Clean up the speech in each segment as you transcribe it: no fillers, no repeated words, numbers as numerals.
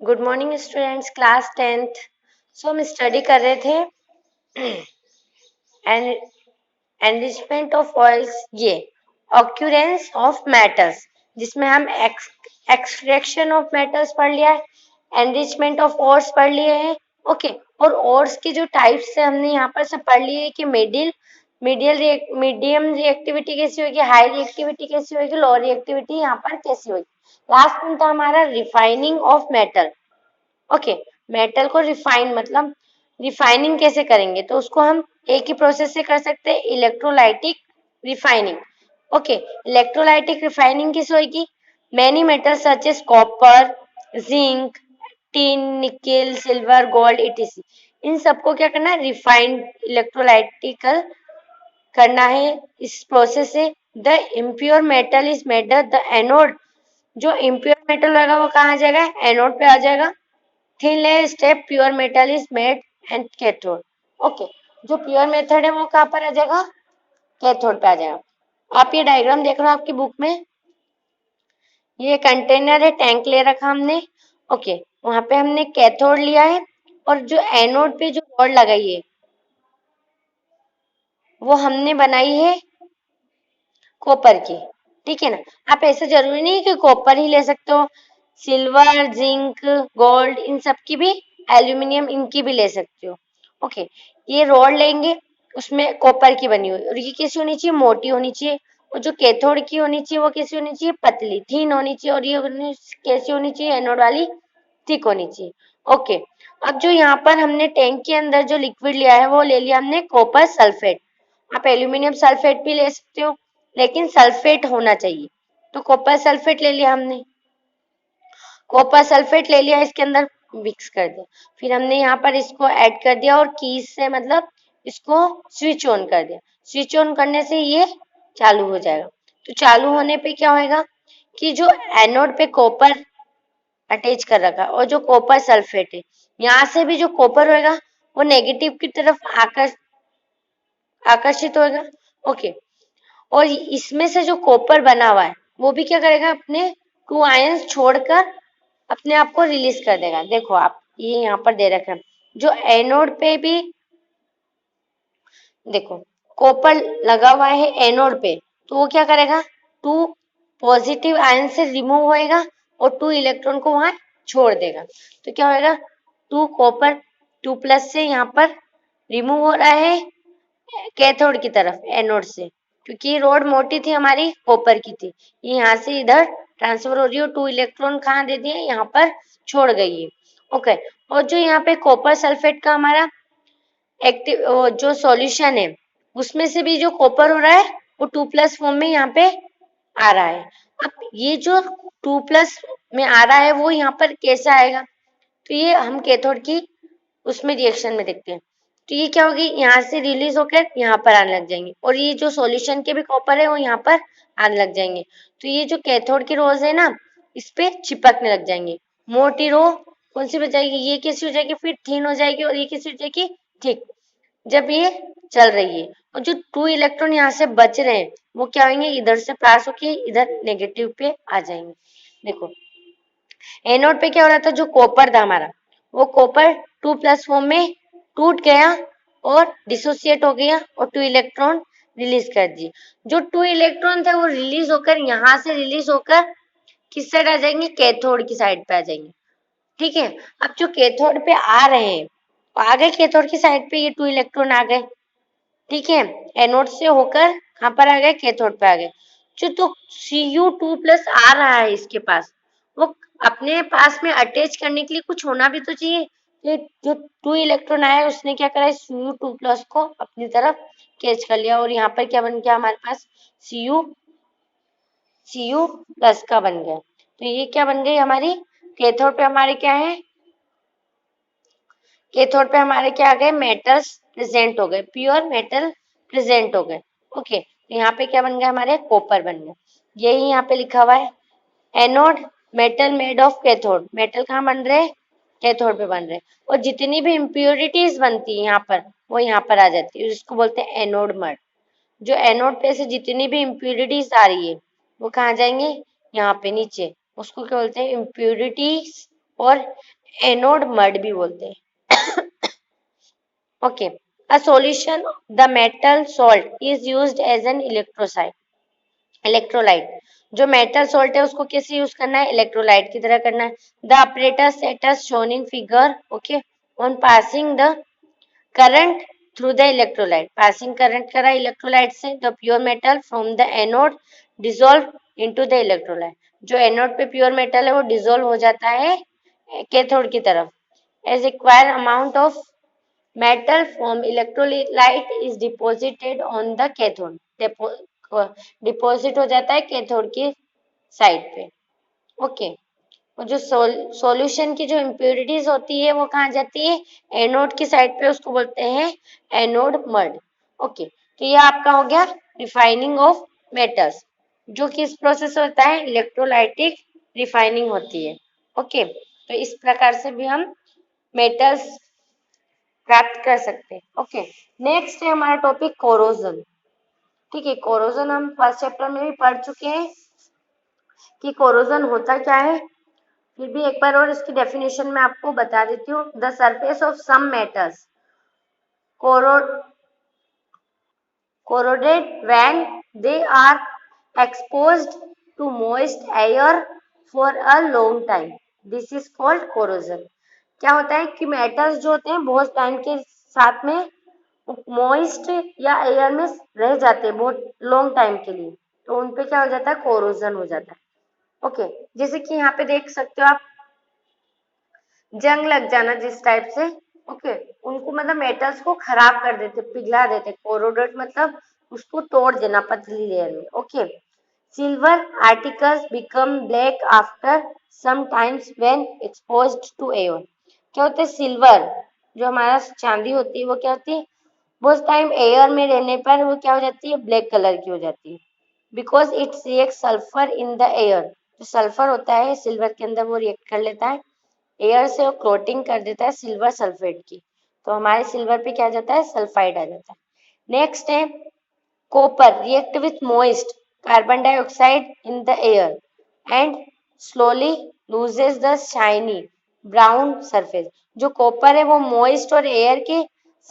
Good morning students, class 10th। सो हम study कर रहे थे एनरिचमेंट ऑफ ऑयल्स, ये ऑक्यूरेंस ऑफ मेटल्स, जिसमें हम एक्सट्रैक्शन ऑफ मेटल्स पढ़ लिया है, एनरिचमेंट ऑफ ओर्स पढ़ लिए हैं। ओके, और ओर्स की जो टाइप्स है हमने यहाँ पर सब पढ़ लिए कि मीडियम रिएक्टिविटी कैसी होगी, हाई रिएक्टिविटी कैसी होगी, लो रिएक्टिविटी यहाँ पर कैसी होगी। लास्ट में था हमारा refining of metal. Okay, metal को रिफाइन मतलब रिफाइनिंग कैसे करेंगे, तो उसको हम एक ही प्रोसेस से कर सकते हैं, electrolytic refining. Okay, electrolytic refining किस होगी, many metals such as copper, zinc, tin, nickel, silver, gold ETC, इन सबको क्या करना है, रिफाइंड इलेक्ट्रोलाइटिकल करना है इस प्रोसेस से। The impure metal is made the anode, जो इम्प्योर मेटल होगा वो कहाँ आ जाएगा, एनोड पे आ जाएगा। Thin layer step pure metal is made and cathode. Okay, जो प्योर मेथड है वो कहाँ पर आ जाएगा, कैथोड पे आ जाएगा। आप ये डायग्राम देख रहे हो आपकी बुक में, ये कंटेनर है, टैंक ले रखा हमने। ओके, वहां पे हमने कैथोड लिया है और जो एनोड पे जो रॉड लगाई है वो हमने बनाई है कॉपर की। ठीक है ना, आप ऐसे जरूरी नहीं कि कॉपर ही ले सकते हो, सिल्वर, जिंक, गोल्ड, इन सब की भी, एल्यूमिनियम इनकी भी ले सकते हो। ओके, ये रॉड लेंगे, उसमें कॉपर की बनी हुई, और ये कैसी होनी चाहिए, मोटी होनी चाहिए। और जो कैथोड की होनी चाहिए वो कैसी होनी चाहिए, पतली, थीन होनी चाहिए। और ये कैसी होनी चाहिए, एनोड वाली थिक होनी चाहिए। ओके, अब जो यहाँ पर हमने टैंक के अंदर जो लिक्विड लिया है वो ले लिया हमने कॉपर सल्फेट। आप एल्यूमिनियम सल्फेट भी ले सकते हो, लेकिन सल्फेट होना चाहिए, तो कॉपर सल्फेट ले लिया हमने। कॉपर सल्फेट ले लिया, इसके अंदर मिक्स कर दिया, फिर हमने यहाँ पर इसको ऐड कर दिया और कीज से मतलब इसको स्विच ऑन कर दिया। स्विच ऑन करने से ये चालू हो जाएगा। तो चालू होने पे क्या होएगा कि जो एनोड पे कॉपर अटैच कर रखा और जो कॉपर सल्फेट है, यहाँ से भी जो कॉपर होएगा वो नेगेटिव की तरफ आकर्षित होएगा। ओके, और इसमें से जो कॉपर बना हुआ है वो भी क्या करेगा, अपने 2 आयंस छोड़कर अपने आप को रिलीज कर देगा। देखो आप ये यहाँ पर दे रखे हैं, जो एनोड पे भी देखो कॉपर लगा हुआ है एनोड पे, तो वो क्या करेगा, 2 पॉजिटिव आयन से रिमूव होएगा और 2 इलेक्ट्रॉन को वहां छोड़ देगा। तो क्या होएगा, 2 कॉपर 2 प्लस से यहाँ पर रिमूव हो रहा है कैथोड की तरफ एनोड से, क्योंकि रोड मोटी थी हमारी, कॉपर की थी, ये यहाँ से इधर ट्रांसफर हो रही है, 2 इलेक्ट्रॉन कहाँ दे दिए, यहाँ पर छोड़ गई है। ओके, और जो यहाँ पे कॉपर सल्फेट का हमारा एक्टिव जो सॉल्यूशन है उसमें से भी जो कॉपर हो रहा है वो 2 प्लस फॉर्म में यहाँ पे आ रहा है। अब ये जो 2 प्लस में आ रहा है वो यहाँ पर कैसे आएगा, तो ये हम कैथोड की उसमें रिएक्शन में देखते हैं। तो ये क्या होगी, यहाँ से रिलीज होकर यहाँ पर आने लग जाएंगे, और ये जो सॉल्यूशन के भी कॉपर है वो यहाँ पर आने लग जाएंगे। तो ये जो कैथोड की रोज है ना, इस पे चिपकने लग जाएंगे। मोटी रो कौन सी बच जाएगी, ये कैसी हो जाएगी, फिर थीन हो जाएगी, और ये कैसी हो जाएगी, ठीक, जब ये चल रही है। और जो 2 इलेक्ट्रॉन यहाँ से बच रहे हैं वो क्या होंगे, इधर से पास होके इधर नेगेटिव पे आ जाएंगे। देखो एनोड पे क्या हो रहा था, जो कॉपर था हमारा वो कॉपर 2 प्लस फॉर्म में टूट गया और डिसोसिएट हो गया और 2 इलेक्ट्रॉन रिलीज कर दिए। जो 2 इलेक्ट्रॉन थे वो रिलीज होकर यहाँ से रिलीज होकर किस साइड आ जाएंगे, कैथोड की साइड पे आ जाएंगे। ठीक है, अब जो कैथोड पे आ रहे हैं आ गए, कैथोड की साइड पे ये 2 इलेक्ट्रॉन आ गए। ठीक है, एनोड से होकर कहाँ पर आ गए, कैथोड पे आ गए। जो तो Cu2+ आ रहा है इसके पास, वो अपने पास में अटैच करने के लिए कुछ होना भी तो चाहिए। ये जो 2 इलेक्ट्रॉन आया उसने क्या करा, Cu2+ को अपनी तरफ कैच कर लिया, और यहाँ पर क्या बन गया हमारे पास, Cu+ का बन गया। तो ये क्या बन गई हमारी, कैथोड पे हमारे क्या है, कैथोड पे हमारे क्या आ गए, मेटल्स प्रेजेंट हो गए, प्योर मेटल प्रेजेंट हो गए। ओके, तो यहाँ पे क्या बन गया, हमारे कॉपर बन गया। यही यहाँ पे लिखा हुआ है, anode metal made of cathode, metal कहाँ बन रहे, कैथोड पे बन रहे, और जितनी भी इम्प्योरिटीज बनती है यहाँ पर वो यहाँ पर आ जाती है, जिसको बोलते हैं एनोड मड। जो एनोड पे से जितनी भी इम्प्योरिटीज आ रही है वो कहाँ जाएंगे, यहाँ पे नीचे, उसको क्या बोलते हैं, इम्प्योरिटीज और एनोड मड भी बोलते हैं। Okay, a solution the metal salt is used as an electrolyte. जो मेटल सॉल्ट है उसको कैसे यूज करना है, इलेक्ट्रोलाइट की तरह करना है। The operator set as shown in figure, okay, on passing the current through the electrolyte, passing current करा इलेक्ट्रोलाइट से, the pure metal from the anode dissolve into the electrolyte. जो एनोड पे प्योर मेटल है वो dissolve हो जाता है cathode की तरफ। As required amount of metal from electrolyte is deposited on the cathode, deposit हो जाता है कैथोड की साइड पे। ओके, और जो सॉल्यूशन की जो इम्प्योरिटीज होती है वो कहाँ जाती है, एनोड की साइड पे, उसको बोलते हैं एनोड मड। ओके, तो ये आपका हो गया रिफाइनिंग ऑफ मेटल्स, जो किस प्रोसेस होता है, इलेक्ट्रोलाइटिक रिफाइनिंग होती है। ओके, तो इस प्रकार से भी हम मेटल्स प्राप्त कर सकते हैं। ओके, नेक्स्ट है हमारा टॉपिक कोरोजन। ठीक है, कोरोजन हम फर्स्ट चैप्टर में भी पढ़ चुके हैं कि कोरोजन होता क्या है। फिर भी एक बार और इसकी डेफिनेशन में आपको बता देती हूँ। The surface of some metals corroded when they are exposed to moist air for a long time. This is called corrosion. क्या होता है कि मेटल्स जो होते हैं बहुत टाइम के साथ में मॉइस्ट या एयर में रह जाते हैं बहुत लॉन्ग टाइम के लिए, तो उन पे क्या हो जाता है, कोरोजन हो जाता है। ओके, जैसे कि यहाँ पे देख सकते हो आप, जंग लग जाना जिस टाइप से, ओके, उनको मतलब मेटल्स को खराब कर देते, पिघला देते। कोरोडेड मतलब उसको तोड़ देना पतली लेयर में। Okay, silver articles become black after some times when exposed to air. क्या होता है, सिल्वर जो हमारा चांदी होती है वो क्या होती है, बहुत टाइम एयर में रहने पर वो क्या हो जाती है, ब्लैक कलर की हो जाती है। Because it's react sulphur in the air, जो सल्फर होता है सिल्वर के अंदर वो रिएक्ट कर लेता है एयर से, वो कोटिंग कर देता है सिल्वर सल्फेट की, तो हमारे सिल्वर पे क्या आ जाता है, सल्फाइड आ जाता है। नेक्स्ट है copper react with moist carbon dioxide in the air and slowly loses the shiny brown surface. जो कॉपर है वो मोइस्ट और एयर के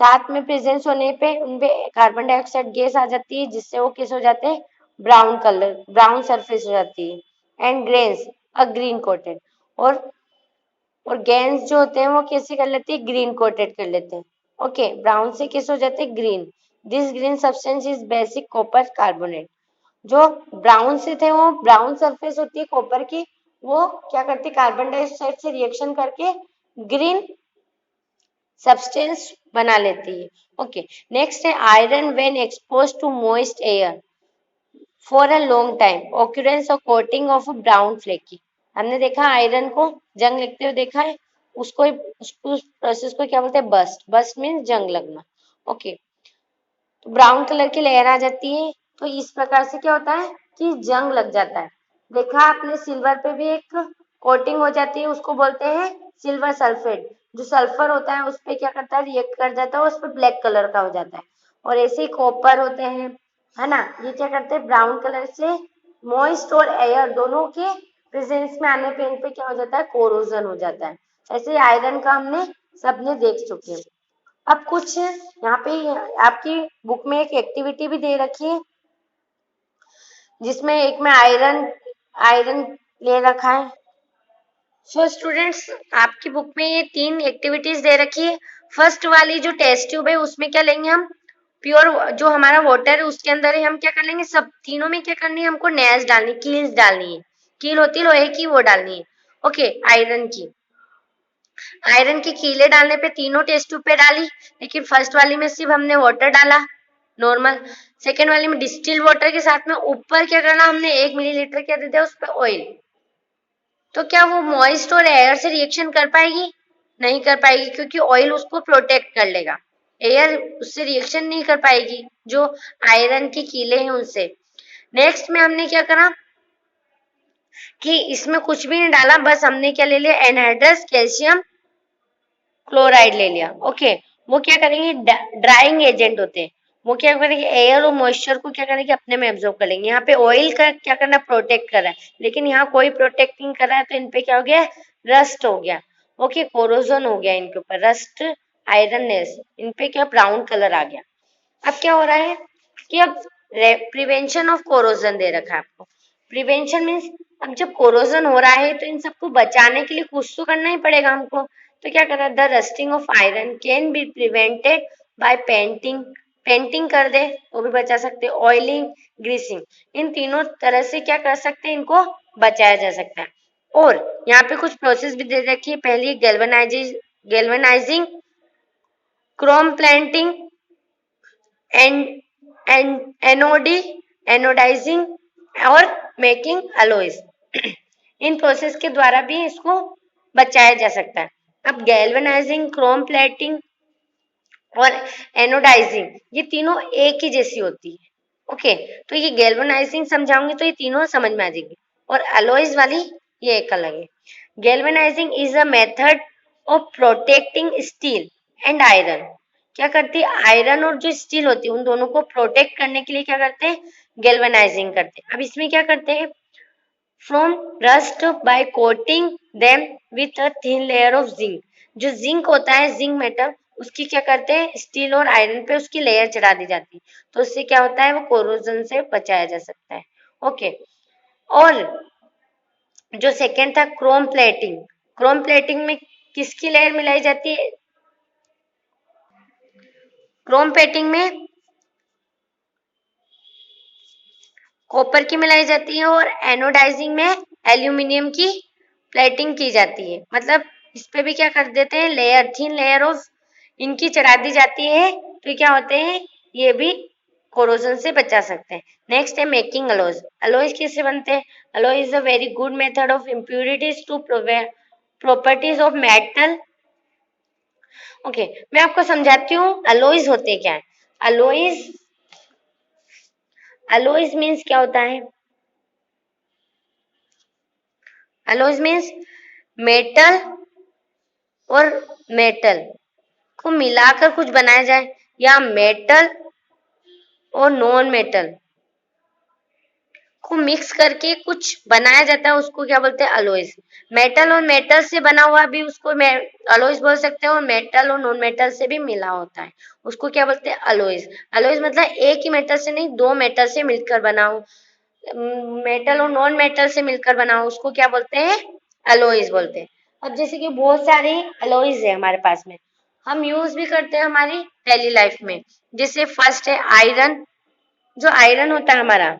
साथ में प्रेजेंस होने पे उनपे कार्बन डाइऑक्साइड गैस आ जाती है, जिससे वो किस हो जाते हैं, ब्राउन कलर, ब्राउन सरफेस हो जाती है। And grains a green coated, और गैंस जो होते हैं वो कैसे कर लेते हैं, ग्रीन कोटेड कर लेते हैं। ओके, ब्राउन से किस हो जाते हैं, green. This green substance is basic copper carbonate. जो ब्राउन से थे वो ब्राउन सरफेस होती है कॉपर की, वो क्या करती है, कार्बन डाइऑक्साइड से रिएक्शन करके ग्रीन सब्सटेंस बना लेती है। ओके, नेक्स्ट है iron when expose to moist air for a long time occurrence of coating of brown flaky. हमने देखा आयरन को जंग लगते हुए देखा है, उसको उस प्रोसेस को क्या बोलते हैं, बस्ट। बस्ट मीन्स जंग लगना। ओके, तो ब्राउन कलर की लेयर आ जाती है, तो इस प्रकार से क्या होता है कि जंग लग जाता है। देखा आपने सिल्वर पे भी एक कोटिंग हो जाती है, उसको बोलते हैं सिल्वर सल्फेट। जो सल्फर होता है उस पे क्या करता है, रिएक्ट कर जाता है, उस पे ब्लैक कलर का हो जाता है। और ऐसे ही कॉपर होते हैं, है ना, ये क्या करते हैं, ब्राउन कलर से मॉइस्ट और एयर दोनों के प्रेजेंस में आने पे इन पे क्या हो जाता है, कोरोजन हो जाता है। ऐसे ही आयरन का हमने सबने देख चुके हैं। अब कुछ यहाँ पे आपकी बुक में एक एक्टिविटी भी दे रखी है, जिसमें एक में आयरन आयरन ले रखा है। सो स्टूडेंट्स, आपकी बुक में ये 3 एक्टिविटीज दे रखी है। फर्स्ट वाली जो टेस्ट ट्यूब है उसमें क्या लेंगे हम, प्योर जो हमारा वाटर है उसके अंदर ही हम क्या कर लेंगे, सब तीनों में क्या करनी है, हमको नेल्स डालनी, कील्स डालनी है, कील होती है लोहे की, वो डालनी है। ओके, आयरन की कीले डालने पे तीनों टेस्ट ट्यूब पे डाली, लेकिन फर्स्ट वाली में सिर्फ हमने वाटर डाला नॉर्मल। सेकेंड वाली में डिस्टिल वाटर के साथ में ऊपर क्या करना, हमने 1 मिलीलीटर क्या दे दिया उस पर ऑयल। तो क्या वो मॉइस्ट और एयर से रिएक्शन कर पाएगी, नहीं कर पाएगी, क्योंकि ऑयल उसको प्रोटेक्ट कर लेगा, एयर उससे रिएक्शन नहीं कर पाएगी जो आयरन की कीले हैं उनसे। नेक्स्ट में हमने क्या करा कि इसमें कुछ भी नहीं डाला, बस हमने क्या ले लिया, एनहाइड्रस कैल्शियम क्लोराइड ले लिया। ओके, वो क्या करेंगे, ड्राइंग एजेंट होते हैं, वो क्या करेंगे, एयर और मॉइस्चर को क्या करेंगे, अपने में एब्जॉर्ब कर लेंगे। यहाँ पे ऑयल का क्या करना, प्रोटेक्ट कर रहा है, लेकिन यहाँ कोई प्रोटेक्ट नहीं कर रहा है, तो इन पे क्या हो गया, रस्ट हो गया, ओके, कोरोजन हो गया इनके ऊपर, रस्ट, आयरननेस, इन पे क्या ब्राउन कलर आ गया। अब क्या हो रहा है कि अब प्रिवेंशन ऑफ कोरोजन दे रखा है आपको। प्रिवेंशन मीन्स अब जब कोरोजन हो रहा है तो इन सबको बचाने के लिए कुछ तो करना ही पड़ेगा हमको। तो क्या कर रहा है, the rusting of iron can be prevented by painting, painting कर दे वो भी बचा सकते हैं, ऑयलिंग, ग्रीसिंग, इन तीनों तरह से क्या कर सकते हैं, इनको बचाया जा सकता है। और यहाँ पे कुछ प्रोसेस भी दे रखी है। पहली galvanising, chrome planting, and anodising और मेकिंग अलॉयज इन प्रोसेस के द्वारा भी इसको बचाया जा सकता है। अब गैल्वेनाइजिंग, क्रोम प्लेटिंग और एनोडाइजिंग ये तीनों एक ही जैसी होती है, ओके। तो ये गैल्वेनाइजिंग समझाऊंगी तो ये तीनों समझ में आ जाएगी, और अलॉयज वाली ये एक अलग है। Galvanising is a method of protecting steel and iron. क्या करती है, आयरन और जो स्टील होती है उन दोनों को प्रोटेक्ट करने के लिए क्या करते हैं, गैल्वेनाइजिंग करते हैं। अब इसमें क्या करते हैं, from rust by coating them with a thin layer of zinc. जो जिंक होता है, जिंक मेटल, उसकी क्या करते हैं, स्टील और आयरन पे उसकी लेयर चढ़ा दी जाती है, तो उससे क्या होता है, वो कोरोजन से बचाया जा सकता है, ओके। और जो सेकेंड था क्रोम प्लेटिंग, क्रोम प्लेटिंग में किसकी लेयर मिलाई जाती है, क्रोम प्लेटिंग में कॉपर की मिलाई जाती है, और एनोडाइजिंग में एल्यूमिनियम की प्लेटिंग की जाती है। मतलब इस पे भी क्या कर देते हैं, लेयर, थिन लेयर ऑफ इनकी चढ़ा दी जाती है, तो क्या होते हैं, ये भी कोरोजन से बचा सकते हैं। नेक्स्ट है मेकिंग अलॉयज। अलॉयज किससे बनते हैं, alloy is a very good method of impurities to properties of metal, okay. मैं आपको समझाती हूँ अलॉयज होते क्या है। अलॉयज, अलॉयज मीन्स क्या होता है, अलॉयज मीन्स मेटल और मेटल को मिलाकर कुछ बनाया जाए, या मेटल और नॉन मेटल को मिक्स करके कुछ बनाया जाता है, उसको क्या बोलते हैं, अलॉयज। मेटल और मेटल से बना हुआ भी उसको अलॉयज बोल सकते हैं, और मेटल और नॉन मेटल से भी मिला होता है उसको क्या बोलते हैं, अलॉयज। अलॉयज मतलब एक ही मेटल से नहीं, दो मेटल से मिलकर बनाओ, मेटल और नॉन मेटल से मिलकर बनाओ, उसको क्या बोलते हैं, अलॉयज बोलते हैं। अब जैसे कि बहुत सारी अलॉयज है हमारे पास में, हम यूज भी करते हैं हमारी डेली लाइफ में। जैसे फर्स्ट है आयरन। जो आयरन होता है हमारा,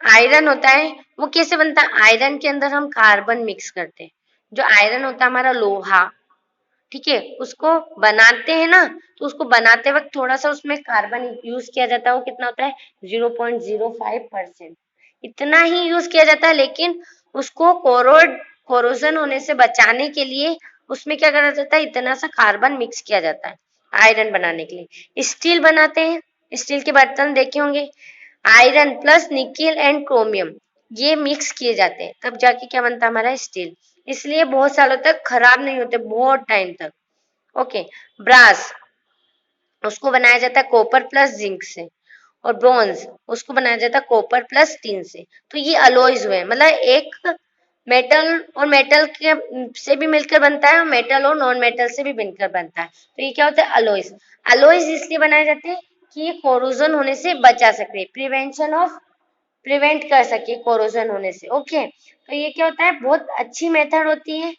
आयरन होता है वो कैसे बनता है, आयरन के अंदर हम कार्बन मिक्स करते हैं। जो आयरन होता है हमारा लोहा, ठीक है, उसको बनाते हैं ना, तो उसको बनाते वक्त थोड़ा सा उसमें कार्बन यूज किया जाता है। वो कितना होता है, 0.05%, इतना ही यूज किया जाता है। लेकिन उसको कोरोजन होने से बचाने के लिए उसमें क्या करा जाता है, इतना सा कार्बन मिक्स किया जाता है आयरन बनाने के लिए। स्टील बनाते हैं, स्टील के बर्तन देखे होंगे, iron plus nickel and chromium ये मिक्स किए जाते हैं, तब जाके क्या बनता है हमारा स्टील। इसलिए बहुत सालों तक खराब नहीं होते, बहुत टाइम तक, ओके। ब्रास, उसको बनाया जाता है कॉपर प्लस जिंक से, और ब्रॉन्ज उसको बनाया जाता है कॉपर प्लस टिन से। तो ये अलॉयज हुए, मतलब एक मेटल और मेटल के से भी मिलकर बनता है, और मेटल और नॉन मेटल से भी मिलकर बनता है, तो ये क्या होता है, अलॉयज। अलॉयज इसलिए बनाए जाते हैं कि ये कोरोजन होने से बचा सके, प्रिवेंशन ऑफ, प्रिवेंट कर सके कोरोजन होने से, ओके। तो ये क्या होता है, बहुत अच्छी मेथड होती है,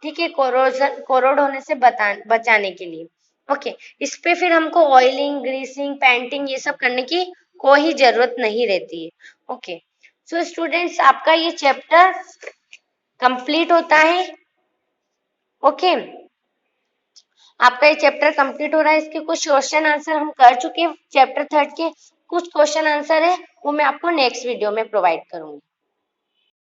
ठीक है, कोरोजन, कोरोड होने से बचाने के लिए, ओके। इस पे फिर हमको ऑयलिंग, ग्रीसिंग, पेंटिंग ये सब करने की कोई जरूरत नहीं रहती है, ओके। सो स्टूडेंट्स, आपका ये चैप्टर कंप्लीट होता है, ओके। आपका ये चैप्टर कंप्लीट हो रहा है। इसके कुछ क्वेश्चन आंसर हम कर चुके हैं चैप्टर 3 के, कुछ क्वेश्चन आंसर है वो मैं आपको नेक्स्ट वीडियो में प्रोवाइड करूंगी।